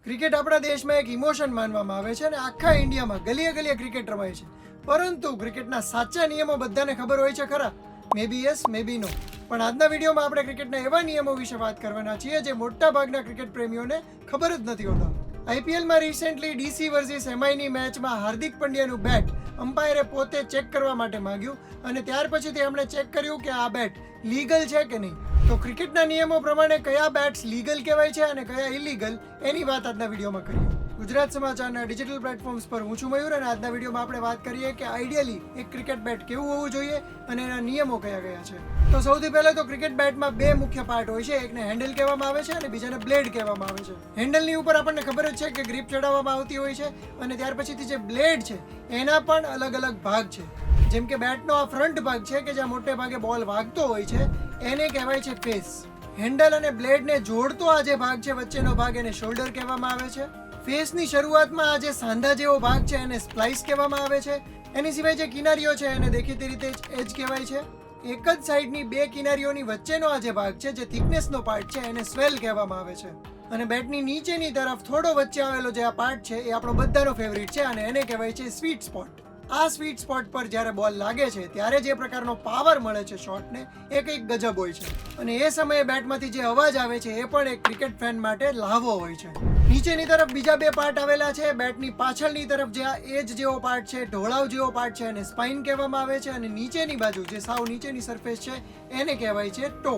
Cricket આપણા દેશમાં એક ઇમોશન માનવામાં આવે છે અને આખા ઇન્ડિયામાં ગલીએ ગલીએ ક્રિકેટ રમાય છે. પરંતુ ક્રિકેટના સાચા નિયમો બધાને ખબર હોય છે ખરા? મે બી યસ, મે બી નો. પણ આજના વિડીયોમાં આપણે ક્રિકેટના એવા નિયમો વિશે વાત કરવાના છીએ જે મોટા ભાગના ક્રિકેટ પ્રેમીઓને ખબર જ નથી હોતા. આઈપીએલમાં રિસેન્ટલી ડીસી વર્સિસ એમઆઈની મેચમાં હાર્દિક પંડ્યાનું બેટ અમ્પાયરે પોતે ચેક કરવા માટે માંગ્યું અને ત્યાર પછીથી એમણે ચેક કર્યું કે આ બેટ લીગલ છે કે નહીં. તો ક્રિકેટના નિયમો પ્રમાણે કયા બેટ્સ લીગલ કહેવાય છે અને કયા ઇલીગલ, એની વાત આજના વિડીયોમાં કરીએ. ગુજરાત સમાચારના ડિજિટલ પ્લેટફોર્મ્સ પર હું છું મયુર અને આજના વિડીયોમાં આપણે વાત કરીએ કે આઈડિયલી એક ક્રિકેટ બેટ કેવું હોવું જોઈએ અને એના નિયમો કયા કયા છે. તો સૌથી પહેલા તો ક્રિકેટ બેટમાં બે મુખ્ય પાર્ટ હોય છે. એકને હેન્ડલ કહેવામાં આવે છે અને બીજાને બ્લેડ કહેવામાં આવે છે. હેન્ડલની ઉપર આપણને ખબર જ છે કે ગ્રીપ ચડાવવામાં આવતી હોય છે અને ત્યાર પછીથી જે બ્લેડ છે એના પણ અલગ અલગ ભાગ છે. જેમ કે બેટનો આ ફ્રન્ટ ભાગ છે કે જ્યાં મોટે ભાગે બોલ વાગતો હોય છે એને કહેવાય છે ફેસ. હેન્ડલ અને બ્લેડને જોડતો આ જે ભાગ છે વચ્ચેનો ભાગ એને શોલ્ડર કહેવામાં આવે છે. ફેસની શરૂઆતમાં આ જે સાંધા જેવો ભાગ છે એને સ્પ્લાઇસ કહેવામાં આવે છે. એની સિવાય જે કિનારીઓ છે એને દેખીતી રીતે જ એજ કહેવાય છે. એક જ સાઈડની બે કિનારીઓની વચ્ચેનો આ જે ભાગ છે જે થિકનેસનો પાર્ટ છે એને સ્વેલ કહેવામાં આવે છે. અને બેટની નીચેની તરફ થોડો વચ્ચે આવેલો જે આ પાર્ટ છે એ આપણો બધાનો ફેવરિટ છે અને એને કહેવાય છે સ્વીટ સ્પોટ. આ સ્વીટ સ્પોટ પર જ્યારે બોલ લાગે છે ત્યારે જે પ્રકારનો પાવર મળે છે શોટને એ કંઈક ગજબ હોય છે. અને એ સમયે બેટમાંથી જે અવાજ આવે છે એ પણ એક ક્રિકેટ ફેન માટે લ્હાવો હોય છે. નીચેની તરફ બીજા બે પાર્ટ આવેલા છે. બેટની પાછળની તરફ જે આ એજ જેવો પાર્ટ છે, ઢોળાવ જેવો પાર્ટ છે એને સ્પાઇન કહેવામાં આવે છે અને નીચેની બાજુ જે સાવ નીચેની સરફેસ છે એને કહેવાય છે ટો.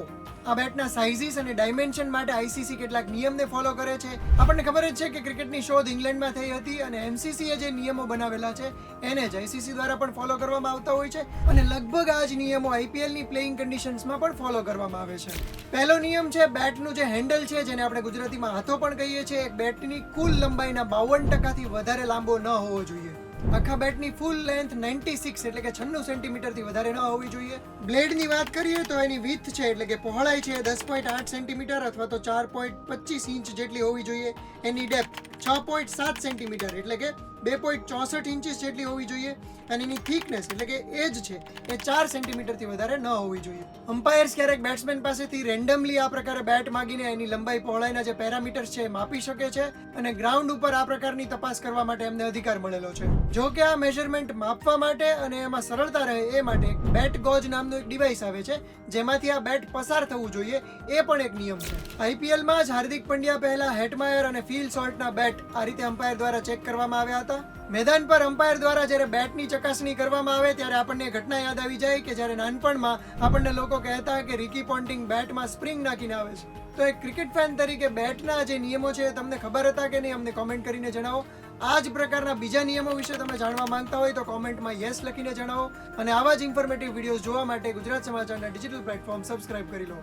આ બેટના સાઇઝીસ અને ડાયમેન્શન માટે આઈસીસી કેટલાક નિયમને ફોલો કરે છે. આપણને ખબર જ છે કે ક્રિકેટની શોધ ઇંગ્લેન્ડમાં થઈ હતી અને એમસીસીએ જે નિયમો બનાવેલા છે એને જ આઈસીસી દ્વારા પણ ફોલો કરવામાં આવતા હોય છે અને લગભગ આ જ નિયમો આઈપીએલની પ્લેઇંગ કન્ડિશન્સમાં પણ ફોલો કરવામાં આવે છે. પહેલો નિયમ છે બેટનું જે હેન્ડલ છે જેને આપણે ગુજરાતીમાં હાથો પણ કહીએ છીએ, બેટની કુલ લંબાઈના 52% વધારે લાંબો ન હોવો જોઈએ. આખા બેટની ફૂલ લેન્થ 96 એટલે કે 96 સેન્ટીમીટરથી વધારે ન હોવી જોઈએ. બ્લેડની વાત કરીએ તો એની વિડ્થ છે એટલે કે પહોળાઈ છે 10.8 સેન્ટીમીટર અથવા તો 4.25 ઇંચ જેટલી હોવી જોઈએ. એની ડેપ્થ 6.7 સેન્ટીમીટર એટલે કે 2.64 ઇંચીસ જેટલી હોવી જોઈએ અને એની થિકનેસ એટલે કે એજ છે એ 4 સેન્ટીમીટરથી વધારે ન હોવી જોઈએ. અમ્પાયર્સ ક્યારેક બેટ્સમેન પાસેથી રેન્ડમલી આ પ્રકારે બેટ માગીને એની લંબાઈ પહોળાઈના જે પેરામીટર્સ છે એ માપી શકે છે અને ગ્રાઉન્ડ ઉપર આ પ્રકારની તપાસ કરવા માટે એમને અધિકાર મળેલો છે. જો કે આ મેઝરમેન્ટ માપવા માટે અને એમાં સરળતા રહે એ માટે બેટ ગોજ નામનું એક ડિવાઇસ આવે છે જેમાંથી આ બેટ પસાર થવું જોઈએ, એ પણ એક નિયમ છે. આઈપીએલમાં જ હાર્દિક પંડ્યા પહેલા હેટમાયર અને ફિલ સોલ્ટના બેટ આ રીતે અમ્પાયર દ્વારા ચેક કરવામાં આવ્યા હતા. મેદાન પર અમ્પાયર દ્વારા જ્યારે બેટની ચકાસણી કરવામાં આવે ત્યારે આપણને ઘટના યાદ આવી જાય કે જ્યારે નાનપણમાં આપણને લોકો કહેતા કે રિકી પોન્ટિંગ બેટમાં સ્પ્રિંગ નાખીને આવે છે. તો એક ક્રિકેટ ફેન તરીકે બેટના જે નિયમો છે તમને ખબર હતા કે નહીં અમને કોમેન્ટ કરીને જણાવો. આ જ પ્રકારના બીજા નિયમો વિશે તમે જાણવા માંગતા હોય તો કોમેન્ટમાં યસ લખીને જણાવો અને આવા જ ઇન્ફોર્મેટિવ વિડીયોઝ જોવા માટે ગુજરાત સમાચારના ડિજિટલ પ્લેટફોર્મ સબસ્ક્રાઇબ કરી લો.